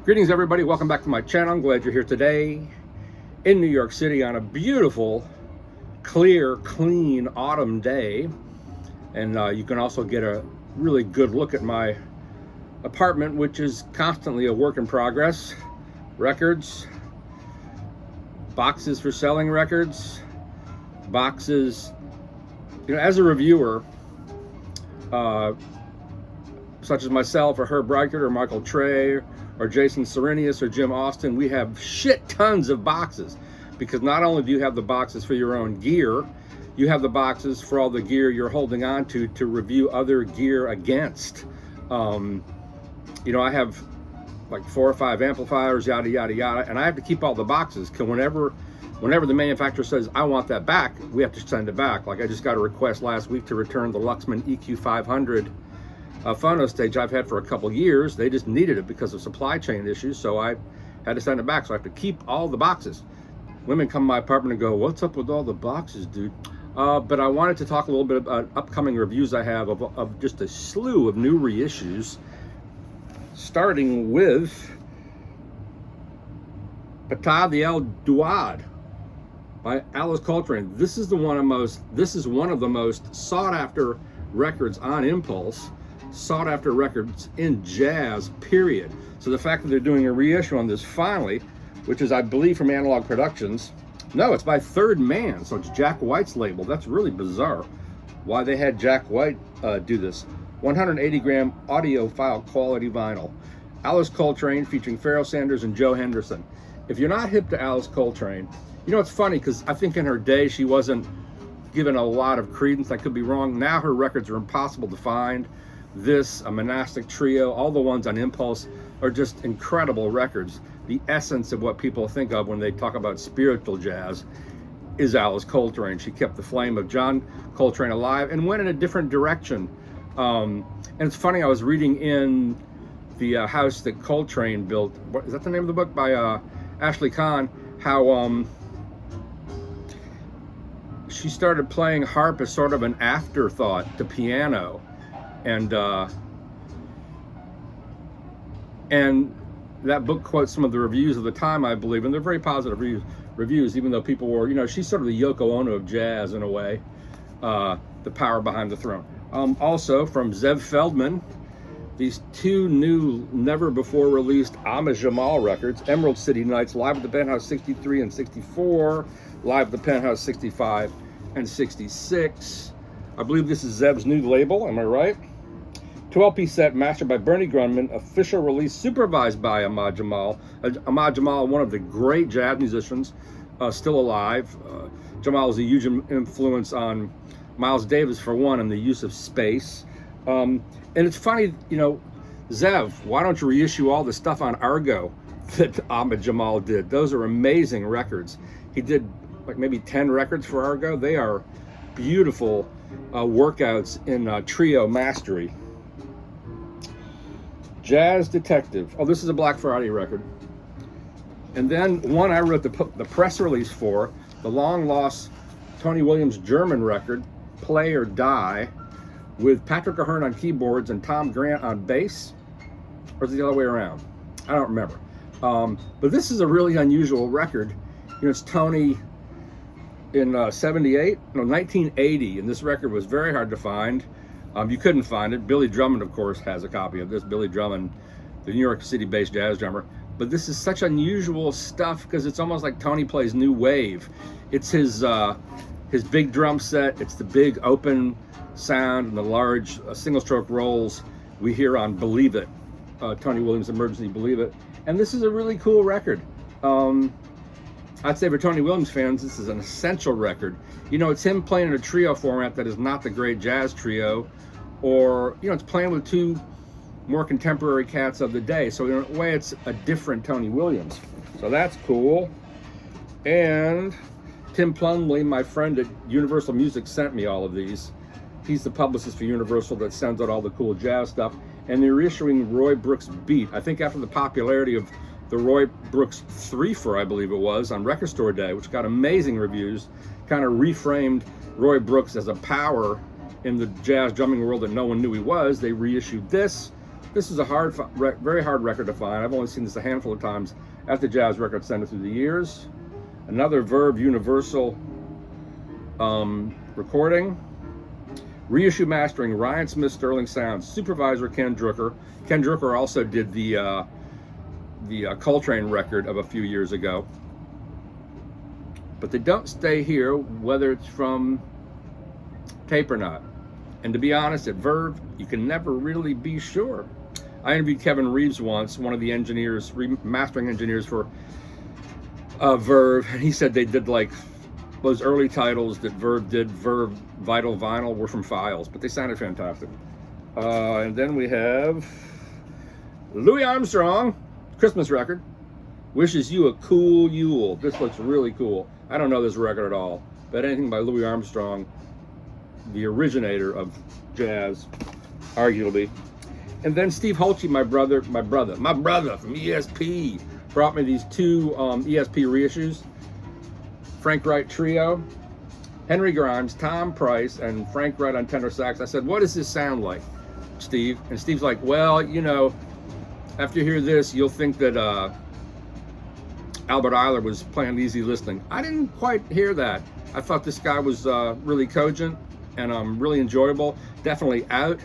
Greetings, everybody. Welcome back to my channel. I'm glad you're here today in New York City on a beautiful, clear, clean autumn day. And you can also get a really good look at my apartment, which is constantly a work in progress. Records, boxes for selling records, boxes. You know, as a reviewer, such as myself or Herb Reichert or Michael Trey or Jason Serenius or Jim Austin, we have shit tons of boxes, because not only do you have the boxes for your own gear, you have the boxes for all the gear you're holding on to review other gear against. You know, I have like 4 or 5 amplifiers, yada yada yada, and I have to keep all the boxes, because whenever the manufacturer says I want that back, we have to send it back. Like I just got a request last week to return the Luxman EQ500 phono stage I've had for a couple years. They just needed it because of supply chain issues, so I had to send it back. So I have to keep all the boxes. Women come to my apartment and go, "What's up with all the boxes, dude?" But I wanted to talk a little bit about upcoming reviews I have of just a slew of new reissues, starting with Pata the El Duad by Alice Coltrane. This is one of the most sought after records on Impulse, sought after records in jazz, period. So the fact that they're doing a reissue on this finally, which is, I believe, from Analog Productions. No, it's by Third Man, so it's Jack White's label. That's really bizarre why they had Jack White do this. 180 gram audiophile quality vinyl. Alice Coltrane featuring Pharoah Sanders and Joe Henderson. If you're not hip to Alice Coltrane, you know, it's funny because I think in her day she wasn't given a lot of credence. I could be wrong. Now her records are impossible to find. This, a Monastic Trio, all the ones on Impulse are just incredible records. The essence of what people think of when they talk about spiritual jazz is Alice Coltrane. She kept the flame of John Coltrane alive and went in a different direction. And it's funny, I was reading in the house that Coltrane built, is that the name of the book, by Ashley Kahn, how she started playing harp as sort of an afterthought to piano. And that book quotes some of the reviews of the time, I believe, and they're very positive reviews, even though people were, you know, she's sort of the Yoko Ono of jazz in a way, the power behind the throne. Also from Zev Feldman, these 2 new, never before released Ahmad Jamal records, Emerald City Nights, Live at the Penthouse 63 and 64, Live at the Penthouse 65 and 66. I believe this is Zev's new label, am I right? 12-piece set mastered by Bernie Grundman, official release supervised by Ahmad Jamal. Ahmad Jamal, one of the great jazz musicians still alive. Jamal is a huge influence on Miles Davis, for one, and the use of space. And it's funny, you know, Zev, why don't you reissue all the stuff on Argo that Ahmad Jamal did? Those are amazing records. He did like maybe 10 records for Argo. They are beautiful workouts in trio mastery. Jazz Detective. Oh, this is a Black Friday record. And then one I wrote the press release for, the long lost Tony Williams German record, Play or Die, with Patrick Ahern on keyboards and Tom Grant on bass. Or is it the other way around? I don't remember. But this is a really unusual record. You know, it's Tony in 1980, and this record was very hard to find. You couldn't find it. Billy Drummond, of course, has a copy of this. Billy Drummond, the New York City-based jazz drummer. But this is such unusual stuff because it's almost like Tony plays new wave. It's his big drum set. It's the big open sound and the large single-stroke rolls we hear on Believe It, Tony Williams' Emergency Believe It. And this is a really cool record. I'd say for Tony Williams fans, this is an essential record. You know, it's him playing in a trio format that is not the great jazz trio, or, you know, it's playing with 2 more contemporary cats of the day. So in a way, it's a different Tony Williams. So that's cool. And Tim Plumley, my friend at Universal Music, sent me all of these. He's the publicist for Universal that sends out all the cool jazz stuff. And they're issuing Roy Brooks' Beat. I think after the popularity of the Roy Brooks 3-fer, I believe it was, on Record Store Day, which got amazing reviews, kind of reframed Roy Brooks as a power in the jazz drumming world that no one knew he was. They reissued this This is a very hard record to find. I've only seen this a handful of times at the Jazz Record Center through the years. Another Verve Universal recording. Reissue mastering, Ryan Smith Sterling Sound. Supervisor Ken Drucker. Ken Drucker also did the Coltrane record of a few years ago. But they don't stay here, whether it's from tape or not. And to be honest, at Verve, you can never really be sure. I interviewed Kevin Reeves once, one of the engineers, mastering engineers for Verve, and he said they did like those early titles that Verve did, Verve Vital Vinyl, were from files, but they sounded fantastic. And then we have Louis Armstrong, Christmas record, Wishes You a Cool Yule. This looks really cool. I don't know this record at all, but anything by Louis Armstrong, the originator of jazz, arguably. And then Steve Holtze, my brother from ESP, brought me these two ESP reissues. Frank Wright Trio, Henry Grimes, Tom Price, and Frank Wright on tenor sax. I said, what does this sound like, Steve? And Steve's like, well, you know, after you hear this, you'll think that Albert Ayler was playing easy listening. I didn't quite hear that. I thought this guy was really cogent and really enjoyable. Definitely out.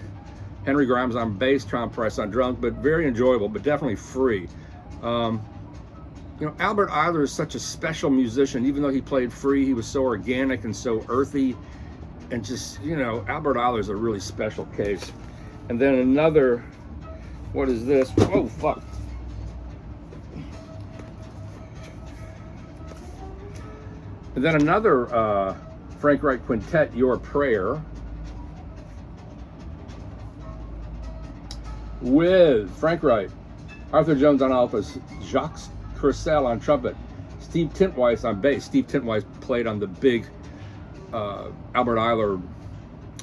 Henry Grimes on bass, Tom Price on drums, but very enjoyable, but definitely free. You know, Albert Ayler is such a special musician. Even though he played free, he was so organic and so earthy. And just, you know, Albert Ayler is a really special case. And then another, what is this? Oh, fuck. And then another Frank Wright Quintet, Your Prayer, with Frank Wright, Arthur Jones on altos, Jacques Courcelle on trumpet, Steve Tintweiss on bass. Steve Tintweiss played on the big Albert Ayler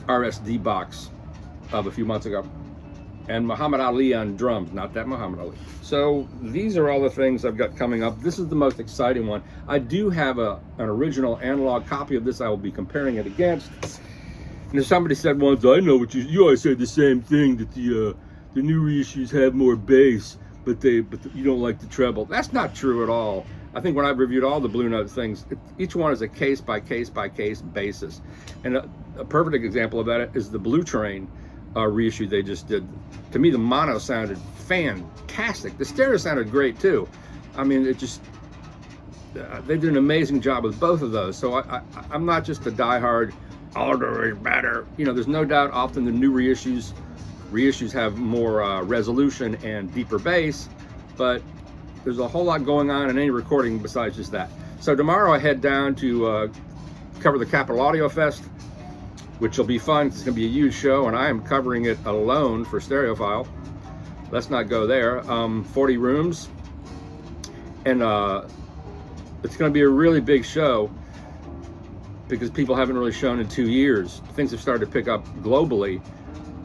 RSD box of a few months ago, and Muhammad Ali on drums, not that Muhammad Ali. So these are all the things I've got coming up. This is the most exciting one. I do have an original analog copy of this I will be comparing it against. And if somebody said once, I know what you always say the same thing, that the new reissues have more bass, but you don't like the treble. That's not true at all. I think when I've reviewed all the Blue Note things, each one is a case by case by case basis. And a perfect example of that is the Blue Train reissue they just did. To me, the mono sounded fantastic. The stereo sounded great too. I mean, it just, they did an amazing job with both of those. So I'm not just a diehard, older is better. You know, there's no doubt often the new reissues have more resolution and deeper bass, but there's a whole lot going on in any recording besides just that. So tomorrow I head down to cover the Capitol Audio Fest, which will be fun. It's going to be a huge show, and I am covering it alone for Stereophile. Let's not go there. 40 rooms, and it's going to be a really big show because people haven't really shown in 2 years. Things have started to pick up globally,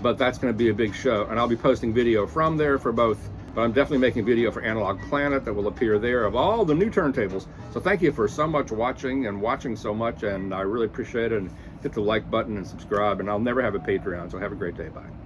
but that's going to be a big show, and I'll be posting video from there for both. But I'm definitely making video for Analog Planet that will appear there of all the new turntables. So thank you for so much watching so much, and I really appreciate it. And hit the like button and subscribe, and I'll never have a Patreon, so have a great day. Bye.